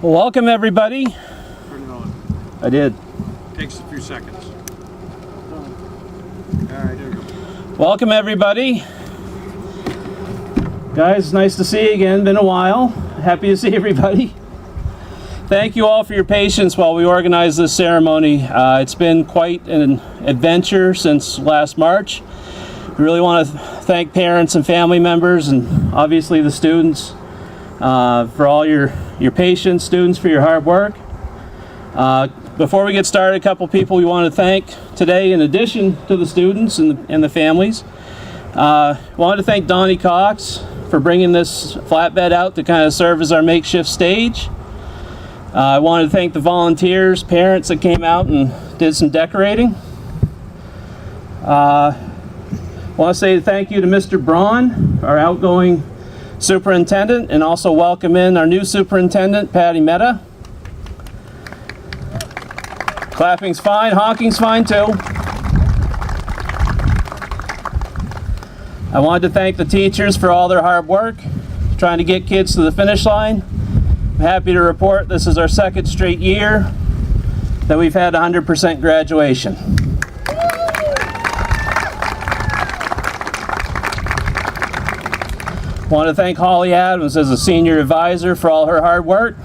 Well, welcome everybody. Turn it on. I did. Takes a few seconds. Alright, there we go. Welcome everybody. Guys, nice to see you again. Been a while. Happy to see everybody. Thank you all for your patience while we organize this ceremony. It's been quite an adventure since last March. We really want to thank parents and family members and obviously the students for all your patience, students for your hard work. Before we get started, a couple people we want to thank today in addition to the students and the families. Wanted to thank Donnie Cox for bringing this flatbed out to kind of serve as our makeshift stage. I wanted to thank the volunteers, parents that came out and did some decorating. I want to say thank you to Mr. Braun, our outgoing superintendent, and also welcome in our new superintendent, Patty Mehta. Clapping's fine, honking's fine too. I wanted to thank the teachers for all their hard work, trying to get kids to the finish line. I'm happy to report this is our second straight year that we've had 100% graduation. I want to thank Holly Adams as a senior advisor for all her hard work.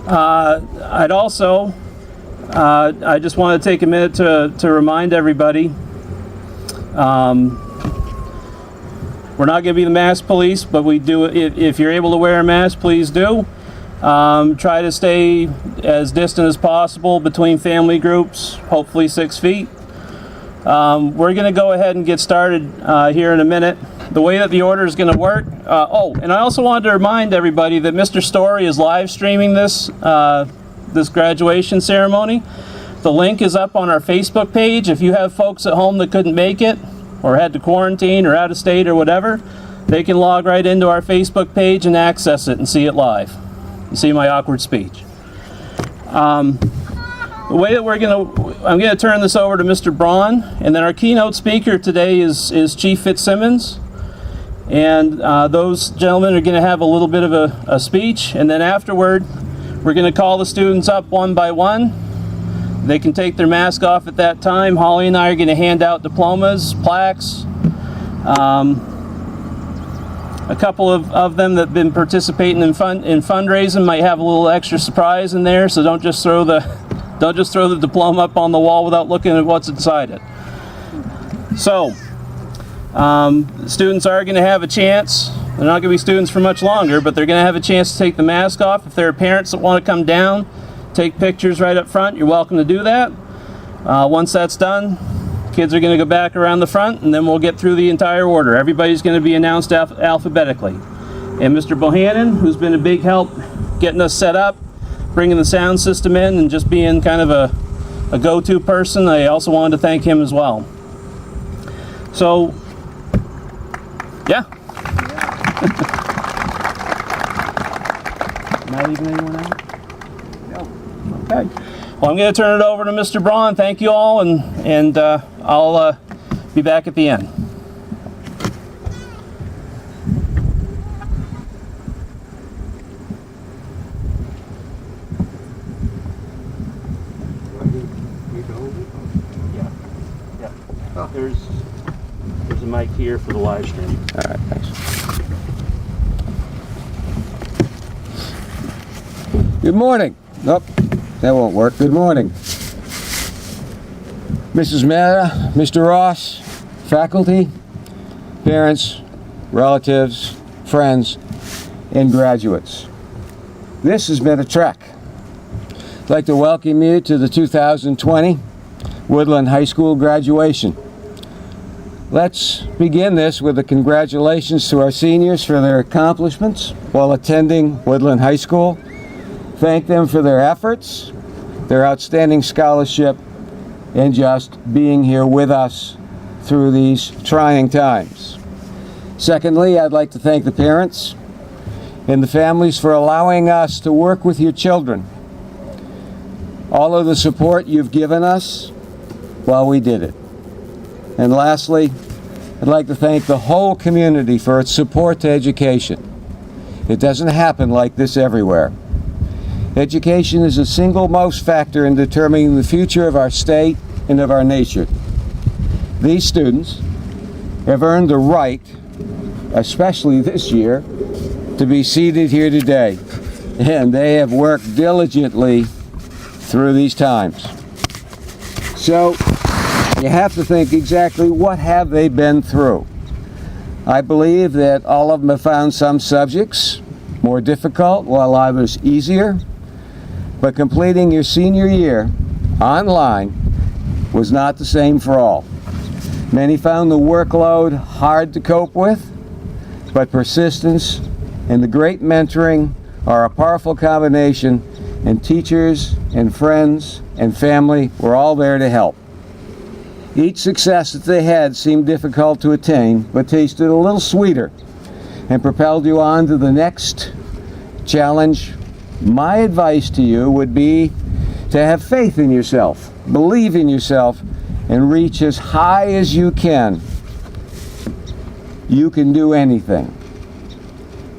I just want to take a minute to remind everybody, we're not going to be the mask police, but we do, if you're able to wear a mask, please do. Try to stay as distant as possible between family groups, hopefully 6 feet. We're going to go ahead and get started here in a minute. The way that the order is going to work. And I also wanted to remind everybody that Mr. Story is live streaming this graduation ceremony. The link is up on our Facebook page. If you have folks at home that couldn't make it, or had to quarantine, or out of state, or whatever, they can log right into our Facebook page and access it and see it live. You see my awkward speech. The way that I'm going to turn this over to Mr. Braun, and then our keynote speaker today is Chief Fitzsimmons. And those gentlemen are going to have a little bit of a speech, and then afterward, we're going to call the students up one by one. They can take their mask off at that time. Holly and I are going to hand out diplomas, plaques. A couple of them that have been participating in fundraising might have a little extra surprise in there, so don't just throw the diploma up on the wall without looking at what's inside it. So, students are going to have a chance. They're not going to be students for much longer, but they're going to have a chance to take the mask off. If there are parents that want to come down, take pictures right up front, you're welcome to do that. Once that's done, kids are going to go back around the front, and then we'll get through the entire order. Everybody's going to be announced alphabetically. And Mr. Bohannon, who's been a big help getting us set up, bringing the sound system in, and just being kind of a go-to person, I also wanted to thank him as well. So, yeah. Not even anyone else? Okay. Well, I'm going to turn it over to Mr. Braun. Thank you all, and I'll be back at the end. Yeah. There's a mic here for the live stream. All right, thanks. Good morning. Nope, that won't work. Good morning. Mrs. Mehta, Mr. Ross, faculty, parents, relatives, friends, and graduates. This has been a trek. I'd like to welcome you to the 2020 Woodland High School graduation. Let's begin this with a congratulations to our seniors for their accomplishments while attending Woodland High School. Thank them for their efforts, their outstanding scholarship, and just being here with us through these trying times. Secondly, I'd like to thank the parents and the families for allowing us to work with your children. All of the support you've given us while we did it. And lastly, I'd like to thank the whole community for its support to education. It doesn't happen like this everywhere. Education is the single most factor in determining the future of our state and of our nation. These students have earned the right, especially this year, to be seated here today, and they have worked diligently through these times. So you have to think exactly what have they been through. I believe that all of them have found some subjects more difficult while others easier, but completing your senior year online was not the same for all. Many found the workload hard to cope with, but persistence and the great mentoring are a powerful combination, and teachers and friends and family were all there to help. Each success that they had seemed difficult to attain, but tasted a little sweeter and propelled you on to the next challenge. My advice to you would be to have faith in yourself, believe in yourself, and reach as high as you can. You can do anything.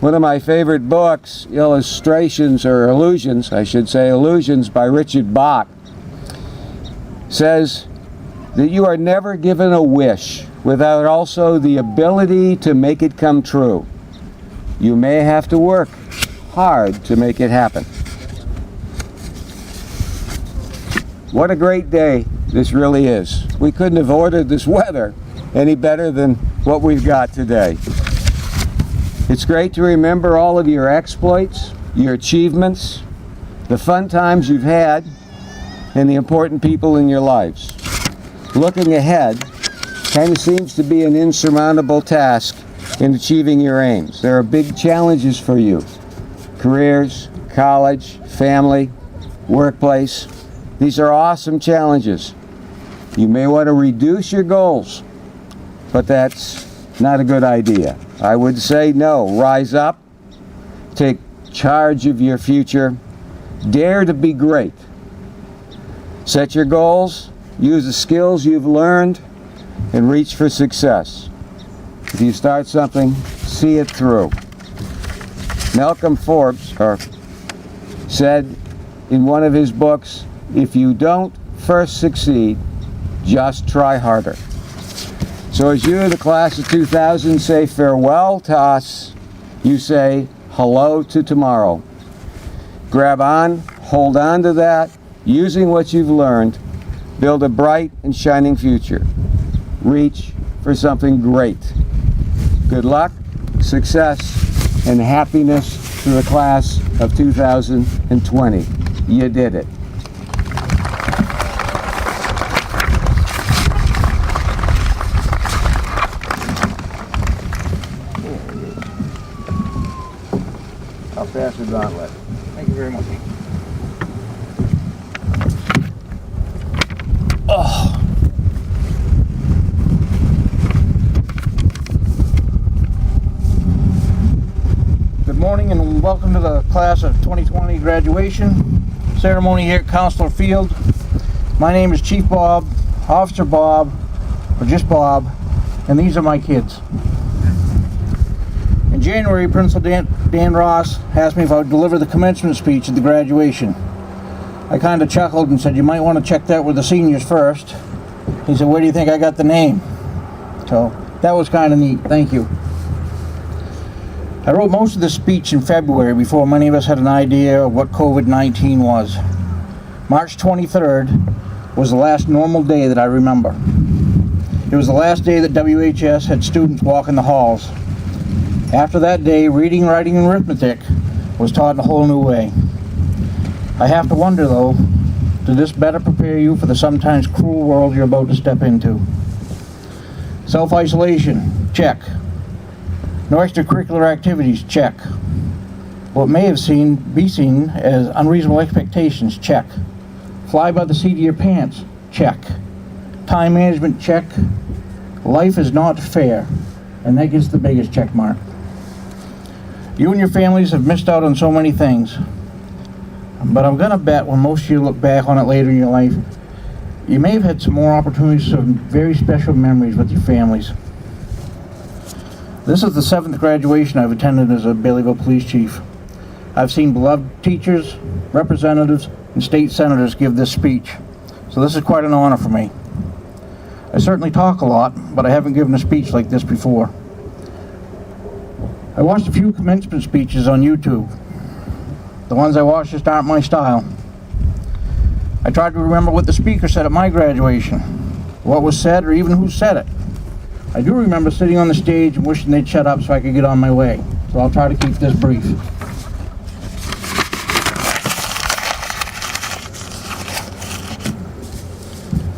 One of my favorite books, Illustrations, or Illusions, I should say, Illusions by Richard Bach, says that you are never given a wish without also the ability to make it come true. You may have to work hard to make it happen. What a great day this really is. We couldn't have ordered this weather any better than what we've got today. It's great to remember all of your exploits, your achievements, the fun times you've had, and the important people in your lives. Looking ahead kind of seems to be an insurmountable task in achieving your aims. There are big challenges for you. Careers, college, family, workplace. These are awesome challenges. You may want to reduce your goals, but that's not a good idea. I would say no. Rise up, take charge of your future, dare to be great. Set your goals, use the skills you've learned, and reach for success. If you start something, see it through. Malcolm Forbes said in one of his books, if you don't first succeed, just try harder. So as you, the class of 2000, say farewell to us, you say hello to tomorrow. Grab on, hold on to that, using what you've learned, build a bright and shining future. Reach for something great. Good luck, success, and happiness to the class of 2020. You did it. I'll pass the gauntlet. Thank you very much. Good morning and welcome to the class of 2020 graduation ceremony here at Counselor Field. My name is Chief Bob, Officer Bob, or just Bob, and these are my kids. In January, Principal Dan Ross asked me if I would deliver the commencement speech at the graduation. I kind of chuckled and said, you might want to check that with the seniors first. He said, where do you think I got the name? So that was kind of neat. Thank you. I wrote most of the speech in February before many of us had an idea of what COVID-19 was. March 23rd was the last normal day that I remember. It was the last day that WHS had students walk in the halls. After that day, reading, writing, and arithmetic was taught in a whole new way. I have to wonder, though, did this better prepare you for the sometimes cruel world you're about to step into? Self-isolation, check. No extracurricular activities, check. What may have be seen as unreasonable expectations, check. Fly by the seat of your pants, check. Time management, check. Life is not fair, and that gets the biggest check mark. You and your families have missed out on so many things, but I'm gonna bet when most of you look back on it later in your life, you may have had some more opportunities, some very special memories with your families. This is the 7th graduation I've attended as a Baileyville police chief. I've seen beloved teachers, representatives, and state senators give this speech, so this is quite an honor for me. I certainly talk a lot, but I haven't given a speech like this before. I watched a few commencement speeches on YouTube. The ones I watched just aren't my style. I tried to remember what the speaker said at my graduation, what was said, or even who said it. I do remember sitting on the stage and wishing they'd shut up so I could get on my way, so I'll try to keep this brief.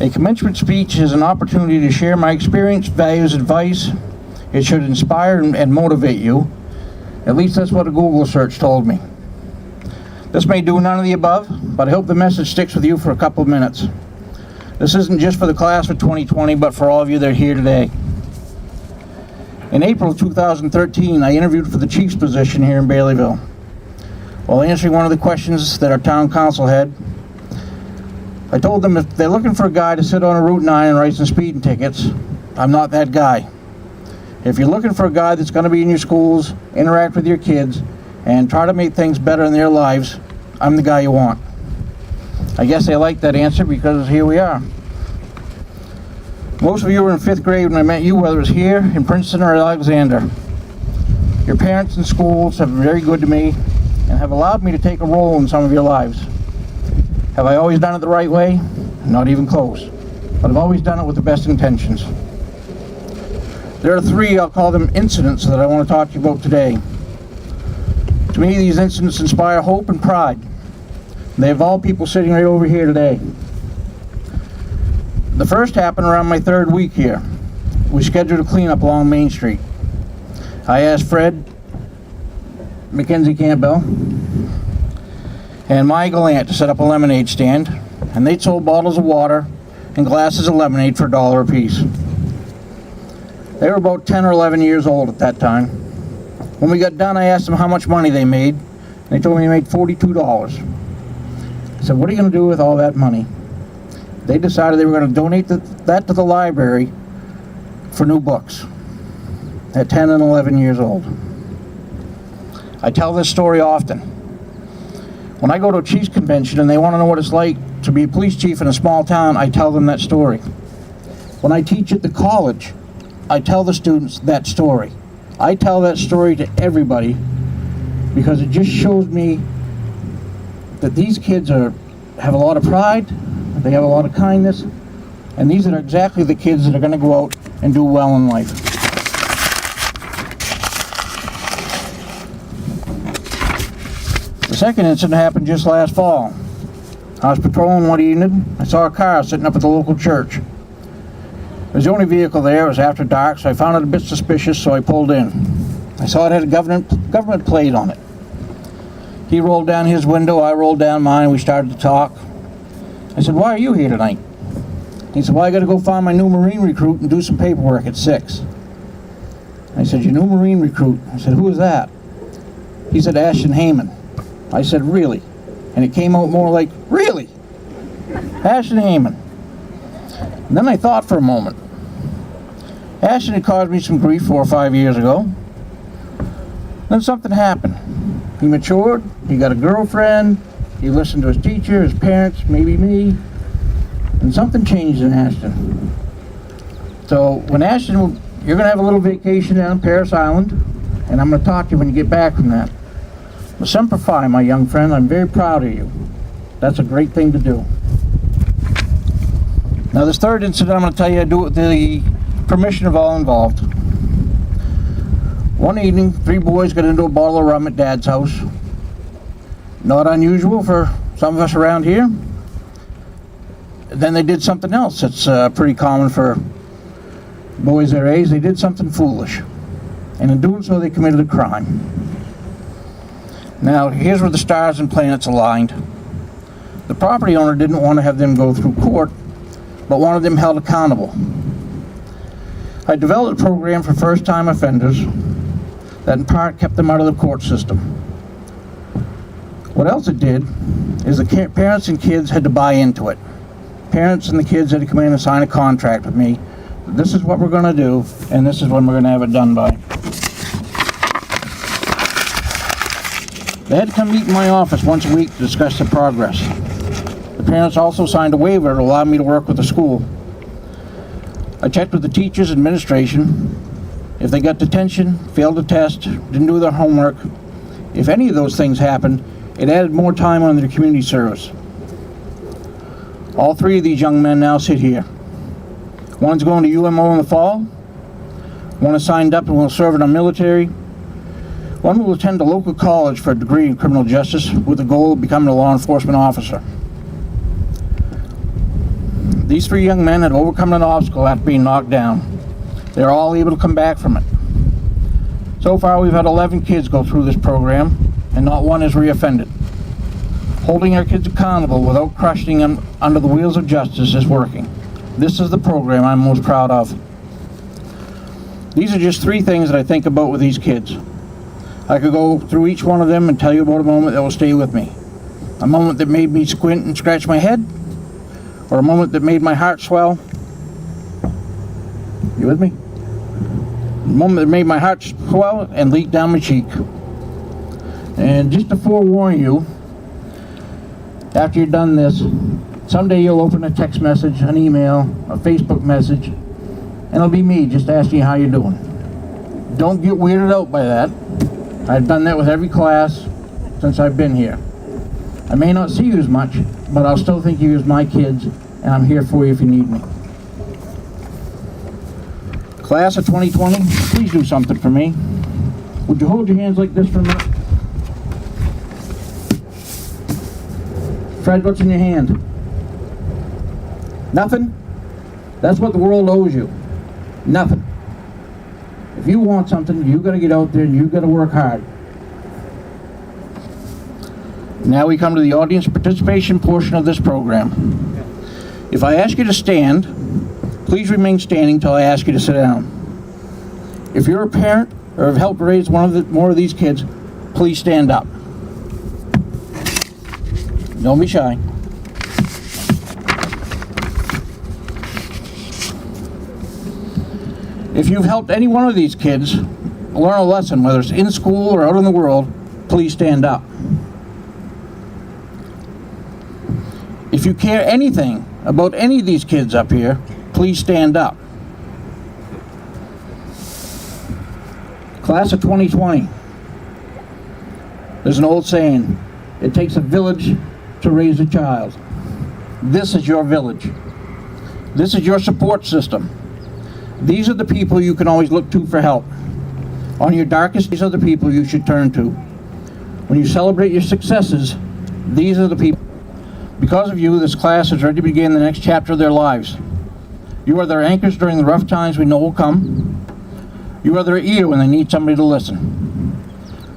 A commencement speech is an opportunity to share my experience, values, advice. It should inspire and motivate you. At least that's what a Google search told me. This may do none of the above, but I hope the message sticks with you for a couple of minutes. This isn't just for the class of 2020, but for all of you that are here today. In April of 2013, I interviewed for the chief's position here in Baileyville. While answering one of the questions that our town council had, I told them if they're looking for a guy to sit on a Route 9 and write some speeding tickets, I'm not that guy. If you're looking for a guy that's going to be in your schools, interact with your kids, and try to make things better in their lives, I'm the guy you want. I guess they liked that answer because here we are. Most of you were in 5th grade when I met you, whether it was here, in Princeton, or Alexander. Your parents and schools have been very good to me and have allowed me to take a role in some of your lives. Have I always done it the right way? Not even close. But I've always done it with the best intentions. There are 3, I'll call them incidents, that I want to talk to you about today. To me, these incidents inspire hope and pride. They involve people sitting right over here today. The first happened around my 3rd week here. We scheduled a cleanup along Main Street. I asked Fred, Mackenzie Campbell, and Mike Gallant to set up a lemonade stand, and they sold bottles of water and glasses of lemonade for $1 a piece. They were about 10 or 11 years old at that time. When we got done, I asked them how much money they made, and they told me they made $42. I said, what are you going to do with all that money? They decided they were going to donate that to the library for new books at 10 and 11 years old. I tell this story often. When I go to a chief's convention and they want to know what it's like to be a police chief in a small town, I tell them that story. When I teach at the college, I tell the students that story. I tell that story to everybody because it just shows me that these kids have a lot of pride, they have a lot of kindness, and these are exactly the kids that are going to go out and do well in life. The second incident happened just last fall. I was patrolling one evening. I saw a car sitting up at the local church. It was the only vehicle there. It was after dark, so I found it a bit suspicious, so I pulled in. I saw it had a government plate on it. He rolled down his window, I rolled down mine, we started to talk. I said, why are you here tonight? He said, well, I got to go find my new Marine recruit and do some paperwork at 6. I said, your new Marine recruit? I said, who is that? He said, Ashton Heyman. I said, really? And it came out more like, really? Ashton Heyman. And then I thought for a moment. Ashton had caused me some grief 4 or 5 years ago. Then something happened. He matured, he got a girlfriend, he listened to his teacher, his parents, maybe me, and something changed in Ashton. So when Ashton, you're going to have a little vacation down Paris Island, and I'm going to talk to you when you get back from that. But Semper Fi, my young friend, I'm very proud of you. That's a great thing to do. Now this third incident I'm going to tell you, I do it with the permission of all involved. One evening, 3 boys got into a bottle of rum at Dad's house. Not unusual for some of us around here. Then they did something else that's pretty common for boys their age. They did something foolish. And in doing so, they committed a crime. Now, here's where the stars and planets aligned. The property owner didn't want to have them go through court, but wanted them held accountable. I developed a program for first-time offenders that in part kept them out of the court system. What else it did is the parents and kids had to buy into it. Parents and the kids had to come in and sign a contract with me. This is what we're going to do, and this is when we're going to have it done by. They had to come meet in my office once a week to discuss the progress. The parents also signed a waiver to allow me to work with the school. I checked with the teachers' administration. If they got detention, failed a test, didn't do their homework, if any of those things happened, it added more time on their community service. All three of these young men now sit here. One's going to UMO in the fall. One is signed up and will serve in our military. One will attend a local college for a degree in criminal justice with the goal of becoming a law enforcement officer. These three young men had overcome an obstacle after being knocked down. They're all able to come back from it. So far, we've had 11 kids go through this program, and not one has reoffended. Holding our kids accountable without crushing them under the wheels of justice is working. This is the program I'm most proud of. These are just three things that I think about with these kids. I could go through each one of them and tell you about a moment that will stay with me. A moment that made me squint and scratch my head, or a moment that made my heart swell. You with me? A moment that made my heart swell and leak down my cheek. And just to forewarn you, after you're done this, someday you'll open a text message, an email, a Facebook message, and it'll be me just asking you how you're doing. Don't get weirded out by that. I've done that with every class since I've been here. I may not see you as much, but I'll still think of you as my kids, and I'm here for you if you need me. Class of 2020, please do something for me. Would you hold your hands like this for a minute? Fred, what's in your hand? Nothing? That's what the world owes you. Nothing. If you want something, you gotta get out there and you gotta work hard. Now we come to the audience participation portion of this program. If I ask you to stand, please remain standing till I ask you to sit down. If you're a parent or have helped raise more of these kids, please stand up. Don't be shy. If you've helped any one of these kids learn a lesson, whether it's in school or out in the world, please stand up. If you care anything about any of these kids up here, please stand up. Class of 2020. There's an old saying, it takes a village to raise a child. This is your village. This is your support system. These are the people you can always look to for help. On your darkest, these are the people you should turn to. When you celebrate your successes, these are the people. Because of you, this class is ready to begin the next chapter of their lives. You are their anchors during the rough times we know will come. You are their ear when they need somebody to listen.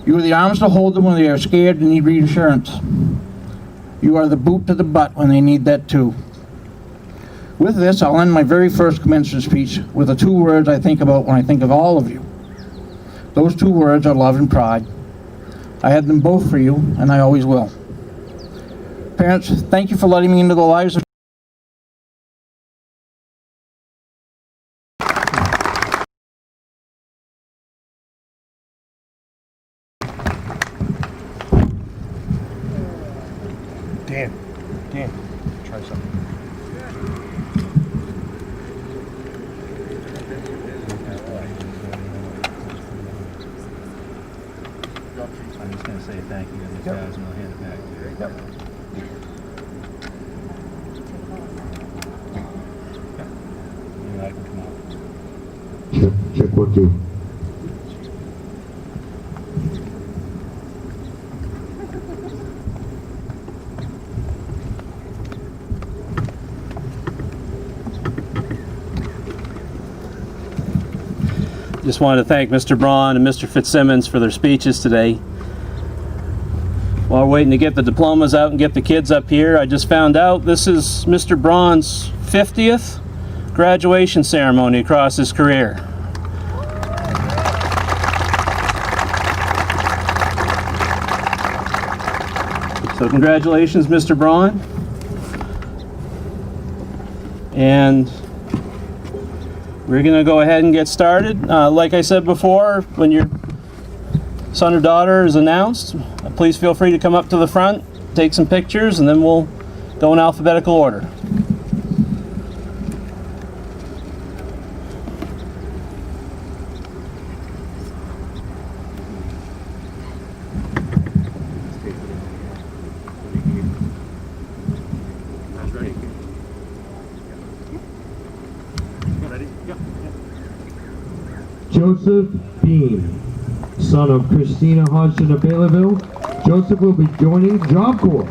You are the arms to hold them when they are scared and need reassurance. You are the boot to the butt when they need that too. With this, I'll end my very first commencement speech with the two words I think about when I think of all of you. Those two words are love and pride. I had them both for you, and I always will. Parents, thank you for letting me into the lives of Dan, try something. I'm just going to say thank you to these guys and I'll hand it back to you. Yep. And I can come out. Check what you. Just wanted to thank Mr. Braun and Mr. Fitzsimmons for their speeches today. While we're waiting to get the diplomas out and get the kids up here, I just found out this is Mr. Braun's 50th graduation ceremony across his career. So congratulations, Mr. Braun. And we're going to go ahead and get started. Like I said before, when you're son or daughter is announced, please feel free to come up to the front, take some pictures, and then we'll go in alphabetical order. Joseph Beam, son of Christina Hodgson of Baileyville. Joseph will be joining Job Corps.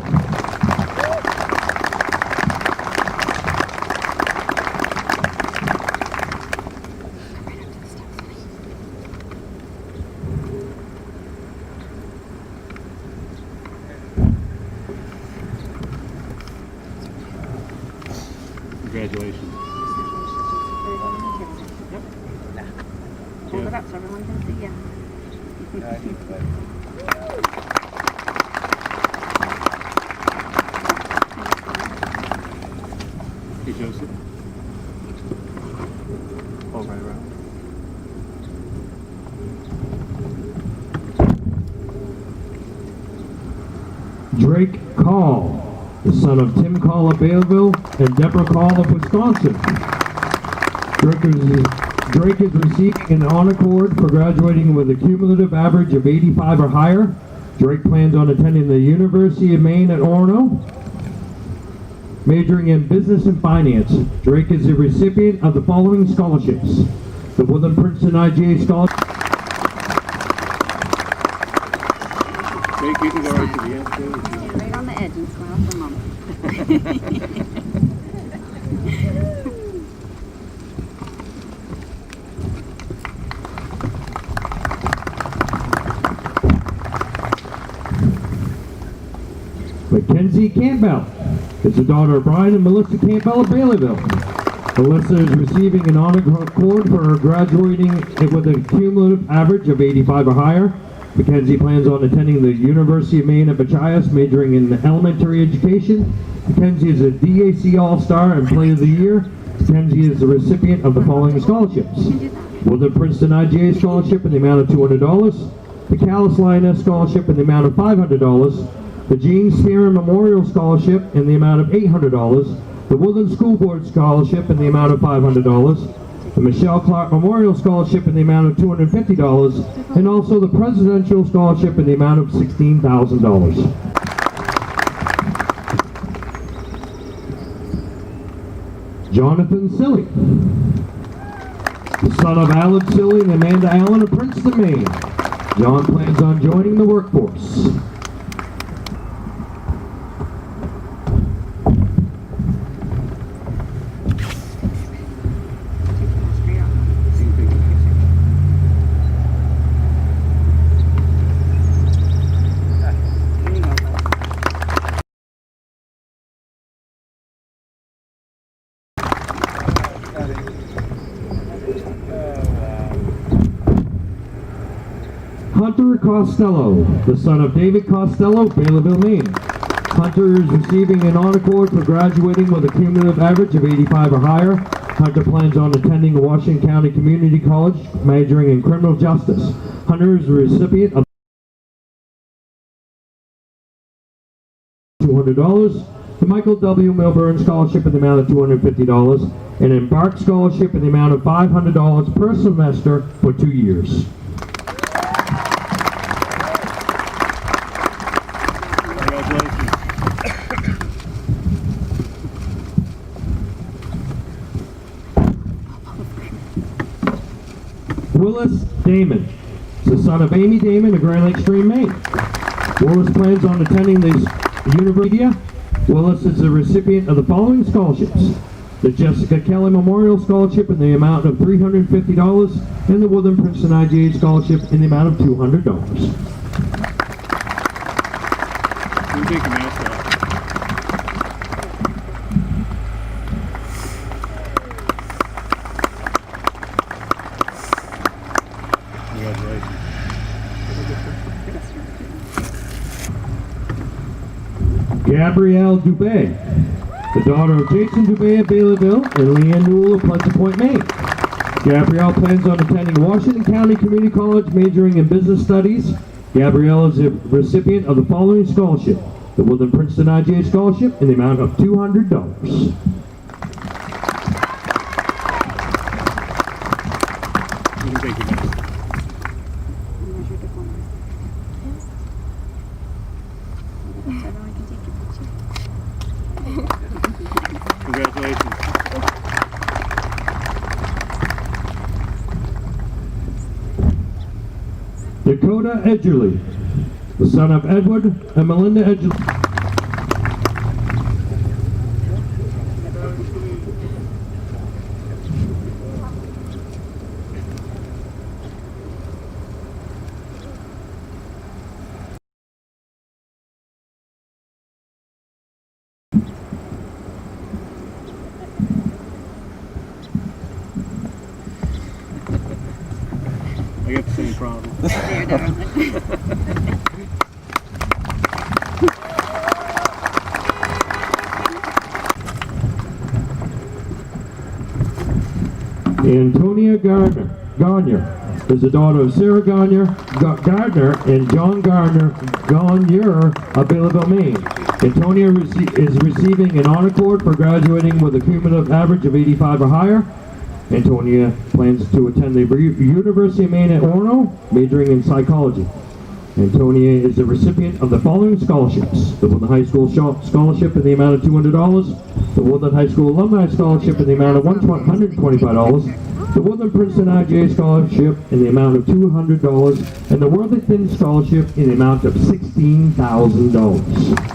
Congratulations. Hold it up so everyone can see you. Hey, Joseph. Oh, right. Drake Call, the son of Tim Call of Baileyville and Deborah Call of Wisconsin. Drake is receiving an honor cord for graduating with a cumulative average of 85 or higher. Drake plans on attending the University of Maine at Orono, majoring in business and finance. Drake is the recipient of the following scholarships: the Woodland Princeton IGA Scholarship. Jake, you can go right to the end, too. Yeah, right on the edge and smile for Mama. Mackenzie Campbell is the daughter of Brian and Melissa Campbell of Baileyville. Melissa is receiving an honor cord for graduating with a cumulative average of 85 or higher. Mackenzie plans on attending the University of Maine at BaCat, majoring in elementary education. Mackenzie is a DAC All-Star and Player of the Year. Mackenzie is the recipient of the following scholarships: Woodland Princeton IGA Scholarship in the amount of $200, the Callis Lioness Scholarship in the amount of $500, the Gene Spearman Memorial Scholarship in the amount of $800, the Woodland School Board Scholarship in the amount of $500, the Michelle Clark Memorial Scholarship in the amount of $250, and also the Presidential Scholarship in the amount of $16,000. Jonathan Silly, the son of Alan Silly and Amanda Allen of Princeton, Maine. John plans on joining the workforce. Hunter Costello, the son of David Costello, Baileyville, Maine. Hunter is receiving an honor cord for graduating with a cumulative average of 85 or higher. Hunter plans on attending Washington County Community College, majoring in criminal justice. Hunter is the recipient of $200, the Michael W. Milburn Scholarship in the amount of $250, and an Embark Scholarship in the amount of $500 per semester for 2 years. Willis Damon, the son of Amy Damon of Grand Lake Stream, Maine. Willis plans on attending the University. Willis is the recipient of the following scholarships: the Jessica Kelly Memorial Scholarship in the amount of $350 and the Woodland Princeton IGA Scholarship in the amount of $200. You take your mask off. Congratulations. Gabrielle Dubé, the daughter of Jason Dubé of Baileyville and Leanne Newell of Pleasant Point, Maine. Gabrielle plans on attending Washington County Community College, majoring in business studies. Gabrielle is a recipient of the following scholarship: the Woodland Princeton IGA Scholarship in the amount of $200. You can take your best. And there's your diploma. So now I can take your picture. Congratulations. Dakota Edgerly, the son of Edward and Melinda Edgerly. I got the same problem. There, darling. Antonia Gardner is the daughter of Sarah Gardner and John Gardner of Baileyville, Maine. Antonia is receiving an honor cord for graduating with a cumulative average of 85 or higher. Antonia plans to attend the University of Maine at Orono, majoring in psychology. Antonia is the recipient of the following scholarships: the Woodland High School Scholarship in the amount of $200, the Woodland High School Alumni Scholarship in the amount of $125, the Woodland Princeton IGA Scholarship in the amount of $200, and the Worthington Scholarship in the amount of $16,000.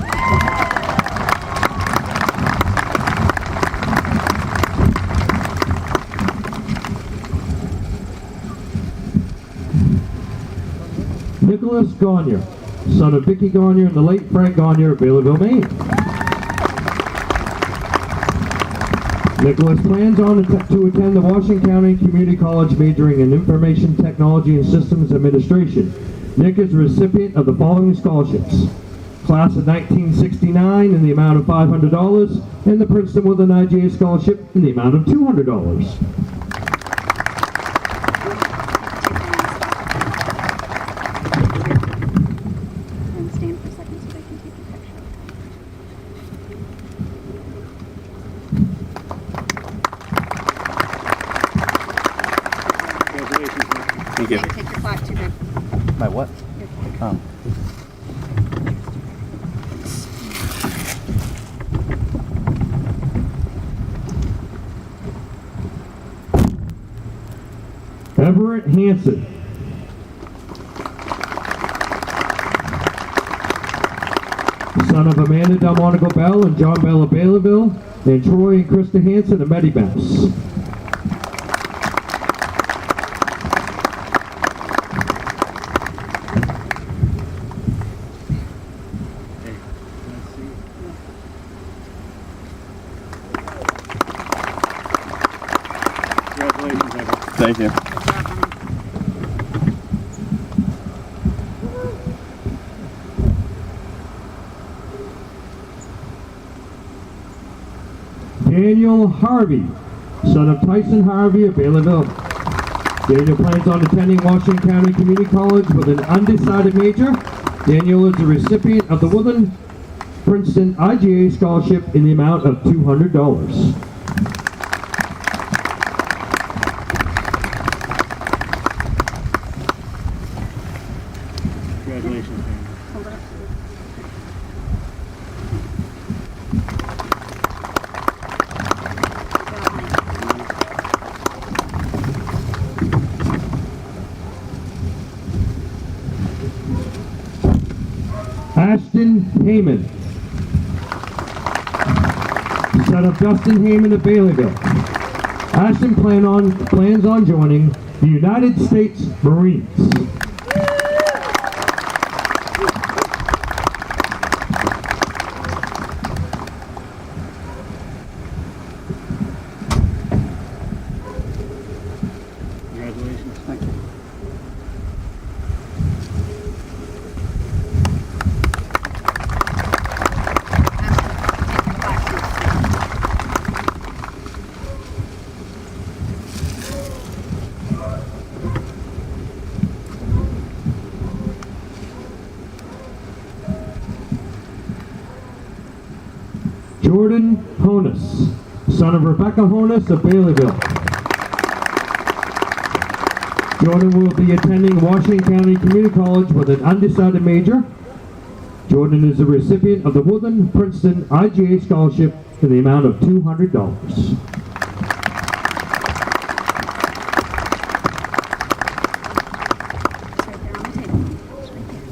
Nicholas Gardner, son of Vicki Gardner and the late Frank Gardner of Baileyville, Maine. Nicholas plans on to attend the Washington County Community College, majoring in Information Technology and Systems Administration. Nick is a recipient of the following scholarships: class of 1969 in the amount of $500, and the Princeton with an IGA Scholarship in the amount of $200. And stand for a second so they can take your picture. Congratulations, man. Thank you. Take your plaque too, babe. My what? Your plaque. Oh. Everett Hanson, son of Amanda Delmonico Bell and John Bell of Baileyville, and Troy and Krista Hanson of Medibus. Congratulations, Evan. Thank you. Good job, honey. Daniel Harvey, son of Tyson Harvey of Baileyville. Daniel plans on attending Washington County Community College with an undecided major. Daniel is the recipient of the Woodland Princeton IGA Scholarship in the amount of $200. Congratulations, man. Hold it up. Ashton Heyman, son of Dustin Heyman of Baileyville. Ashton plans on joining the United States Marines. Congratulations. Thank you. Jordan Honus, son of Rebecca Honus of Baileyville. Jordan will be attending Washington County Community College with an undecided major. Jordan is the recipient of the Woodland Princeton IGA Scholarship in the amount of $200. It's right there on the table. It's right there.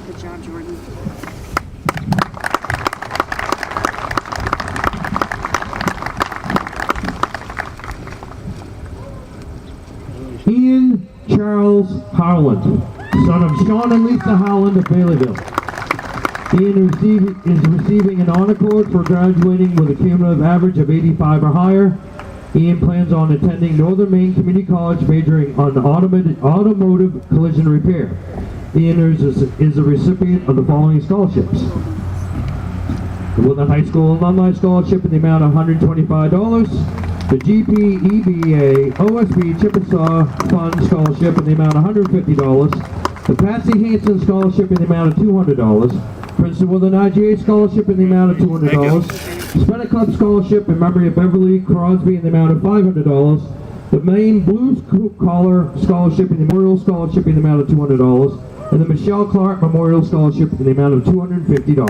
Good job, Jordan. Ian Charles Howland, son of Sean and Lisa Howland of Baileyville. Ian is receiving an honor cord for graduating with a cumulative average of 85 or higher. Ian plans on attending Northern Maine Community College, majoring on automotive collision repair. Ian is a recipient of the following scholarships: the Woodland High School Alumni Scholarship in the amount of $125, the GPEBA OSB Chickasaw Fund Scholarship in the amount of $150, the Patsy Hanson Scholarship in the amount of $200, Princeton Woodland IGA Scholarship in the amount of $200, Spencer Club Scholarship in memory of Beverly Crosby in the amount of $500, the Maine Blues Collar Scholarship and the Memorial Scholarship in the amount of $200, and the Michelle Clark Memorial Scholarship in the amount of $250.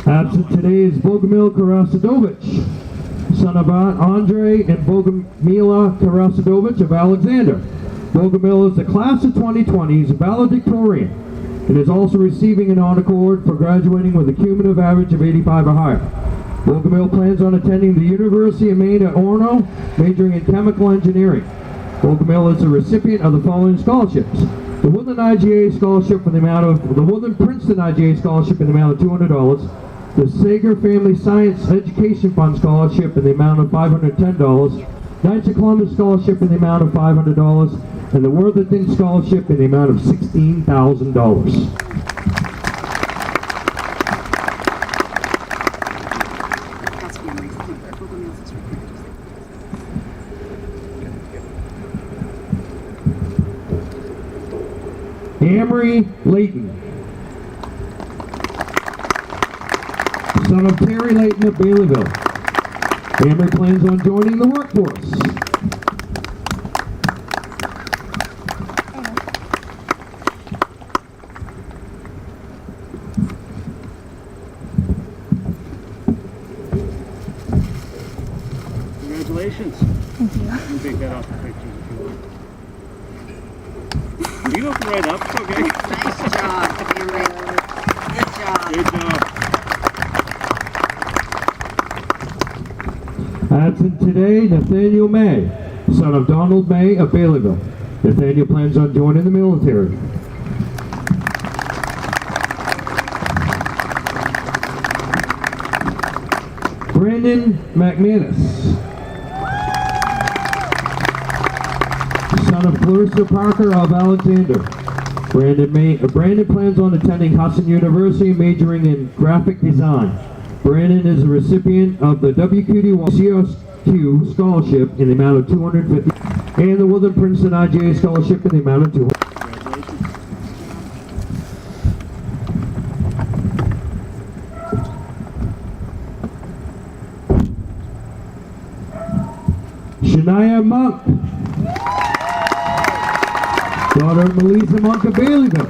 Absent today is Bogomil Karasadovich, son of Andre and Bogomila Karasadovich of Alexander. Bogomil is the class of 2020's valedictorian and is also receiving an honor cord for graduating with a cumulative average of 85 or higher. Bogomil plans on attending the University of Maine at Orono, majoring in chemical engineering. Bogomil is a recipient of the following scholarships: the Woodland IGA Scholarship for the amount of the Woodland Princeton IGA Scholarship in the amount of $200, the Sager Family Science Education Fund Scholarship in the amount of $510, Knights of Columbus Scholarship in the amount of $500, and the Worthington Scholarship in the amount of $16,000. That's memories. Google Meals is right there. Amory Layton, son of Terry Layton of Baileyville. Amory plans on joining the workforce. Congratulations. Thank you. You can take that off the pictures if you want. You open right up, it's okay. Nice job, Henry. Good job. Good job. Absent today, Nathaniel May, son of Donald May of Baileyville. Nathaniel plans on joining the military. Brandon McManus, son of Clarissa Parker of Alexander. Brandon plans on attending Hudson University, majoring in graphic design. Brandon is a recipient of the WQD Scholarship in the amount of $250 and the Woodland Princeton IGA Scholarship in the amount of $200. Shania Monk, daughter of Melissa Monk of Baileyville.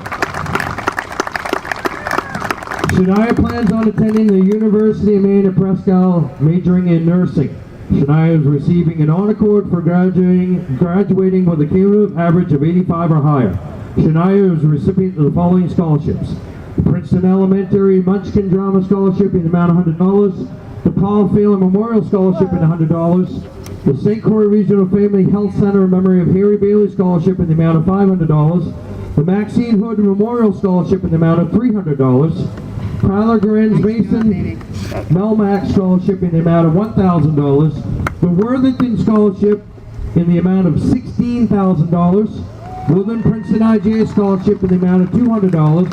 Shania plans on attending the University of Maine at Prescott, majoring in nursing. Shania is receiving an honor cord for graduating with a cumulative average of 85 or higher. Shania is a recipient of the following scholarships: the Princeton Elementary Munchkin Drama Scholarship in the amount of $100, the Paul Phelan Memorial Scholarship in $100, the St. Croix Regional Family Health Center in memory of Harry Bailey Scholarship in the amount of $500, the Maxine Hood Memorial Scholarship in the amount of $300, Tyler Grans Mason Melmac Scholarship in the amount of $1,000, the Worthington Scholarship in the amount of $16,000, Woodland Princeton IGA Scholarship in the amount of $200,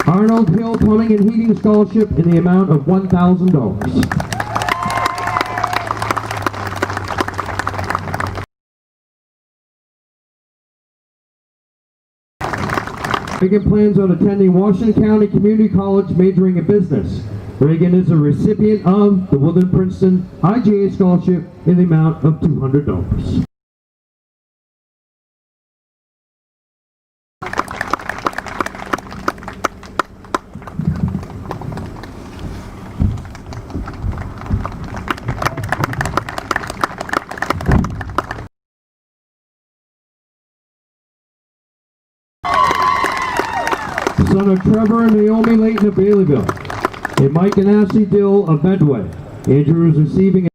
Arnold Hill Plumbing and Heating Scholarship in the amount of $1,000. Reagan plans on attending Washington County Community College majoring in business. Reagan is a recipient of the Woodland Princeton IGA Scholarship in the amount of $200. Son of Trevor and Naomi Layton of Baileyville, and Mike and Ashley Dill of Medway. Andrew is receiving.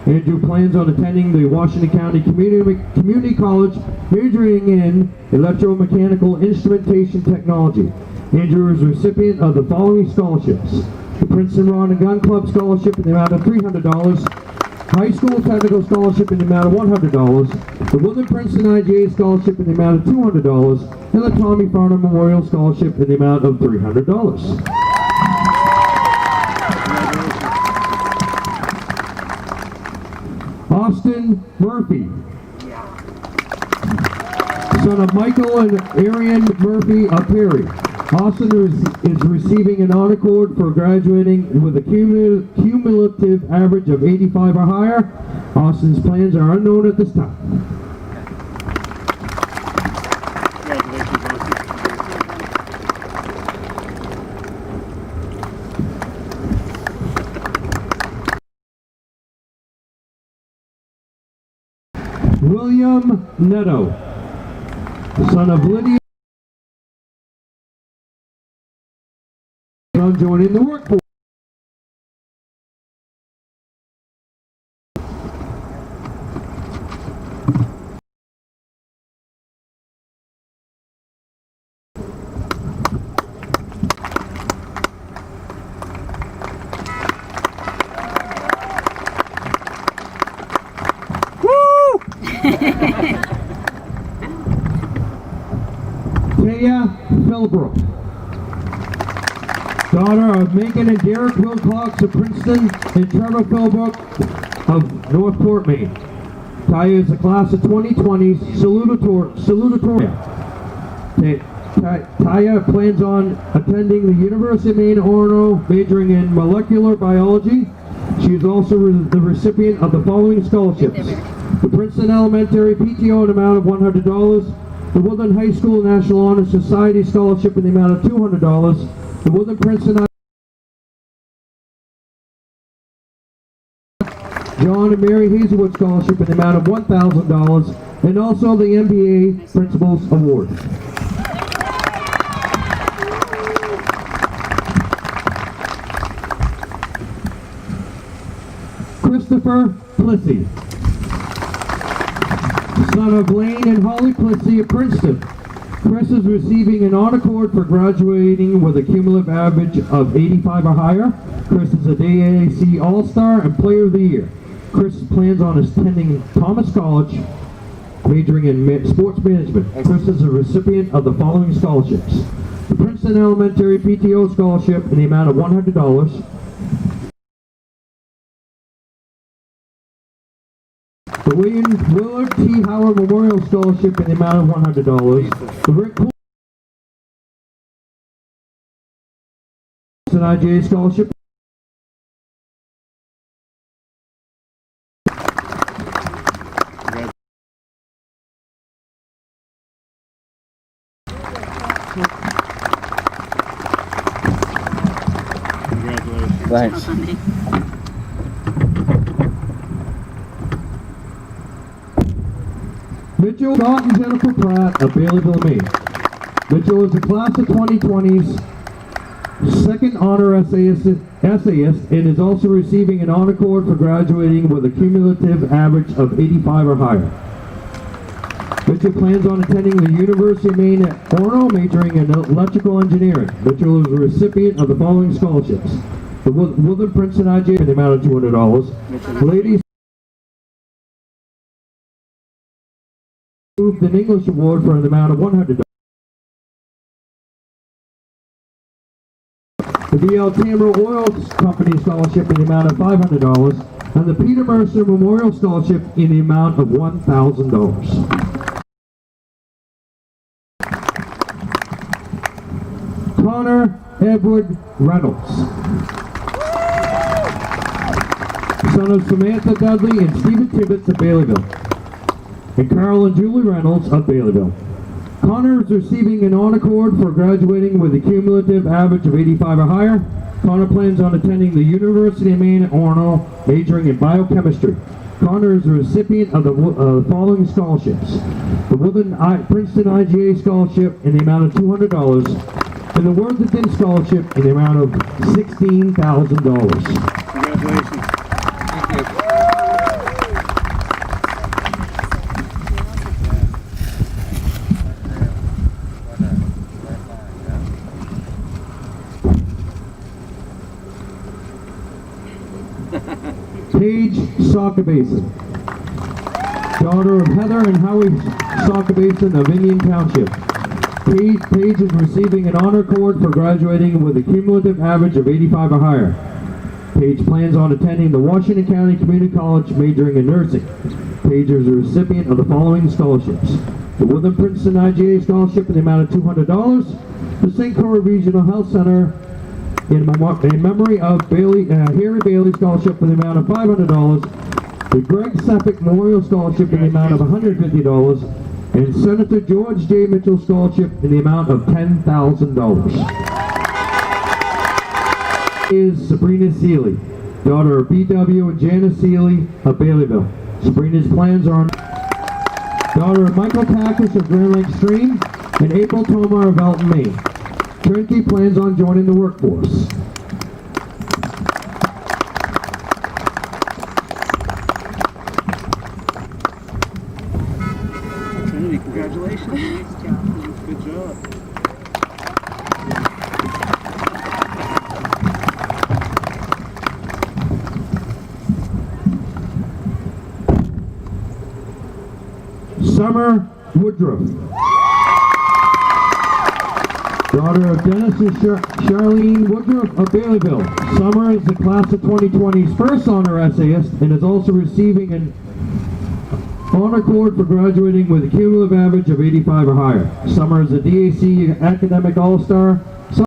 Andrew plans on attending the Washington County Community College, majoring in electromechanical instrumentation technology. Andrew is a recipient of the following scholarships: the Princeton Rod and Gun Club Scholarship in the amount of $300, High School Technical Scholarship in the amount of $100, the Woodland Princeton IGA Scholarship in the amount of $200, and the Tommy Farnham Memorial Scholarship in the amount of $300. Austin Murphy, son of Michael and Arian Murphy of Perry. Austin is receiving an honor cord for graduating with a cumulative average of 85 or higher. Austin's plans are unknown at this time. William Netto, son of Lydia, joining the workforce. Taya Philbrook, daughter of Megan and Derek Wilcox of Princeton and Trevor Philbrook of Northport, Maine. Taya is a class of 2020's salutatorian. Taya plans on attending the University of Maine Orono, majoring in molecular biology. She is also the recipient of the following scholarships: the Princeton Elementary PTO in the amount of $100, the Woodland High School National Honor Society Scholarship in the amount of $200, the Woodland Princeton John and Mary Hazelwood Scholarship in the amount of $1,000, and also the MBA Principals Award. Christopher Plissy, son of Lane and Holly Plissy of Princeton. Chris is receiving an honor cord for graduating with a cumulative average of 85 or higher. Chris is a DAC All-Star and Player of the Year. Chris plans on attending Thomas College, majoring in sports management. Chris is a recipient of the following scholarships: the Princeton Elementary PTO Scholarship in the amount of $100, the William Willard T. Howard Memorial Scholarship in the amount of $100, the Rick Cool IGA Scholarship Thanks. Mitchell Scott and Jennifer Pratt of Baileyville, Maine. Mitchell is a class of 2020's second honor essayist and is also receiving an honor cord for graduating with a cumulative average of 85 or higher. Mitchell plans on attending the University of Maine at Orono, majoring in electrical engineering. Mitchell is a recipient of the following scholarships: the Woodland Princeton IGA in the amount of $200, Ladies an English Award for an amount of $100, the VL Tamra Oil Company Scholarship in the amount of $500, and the Peter Mercer Memorial Scholarship in the amount of $1,000. Connor Edward Reynolds, son of Samantha Dudley and Stephen Tibbetts of Baileyville, and Carl and Julie Reynolds of Baileyville. Connor is receiving an honor cord for graduating with a cumulative average of 85 or higher. Connor plans on attending the University of Maine at Orono, majoring in biochemistry. Connor is the recipient of the following scholarships: the Princeton IGA Scholarship in the amount of $200, and the Worthington Scholarship in the amount of $16,000. Congratulations. Paige Sockabasin, daughter of Heather and Howie Sockabasin of Indian Township. Paige is receiving an honor cord for graduating with a cumulative average of 85 or higher. Paige plans on attending the Washington County Community College, majoring in nursing. Paige is a recipient of the following scholarships: the Woodland Princeton IGA Scholarship in the amount of $200, the St. Croix Regional Health Center in memory of Harry Bailey Scholarship in the amount of $500, the Greg Seppick Memorial Scholarship in the amount of $150, and Senator George J. Mitchell Scholarship in the amount of $10,000. Is Sabrina Seeley, daughter of B.W. and Janice Seeley of Baileyville. Sabrina's plans are daughter of Michael Takash of Grand Lake Stream and April Tomar of Elton, Maine. Turnkey plans on joining the workforce. Trinity, congratulations. Nice job. Good job. Summer Woodruff, daughter of Dennis and Charlene Woodruff of Baileyville. Summer is the class of 2020's first honor essayist and is also receiving an honor cord for graduating with a cumulative average of 85 or higher. Summer is a DAC Academic All-Star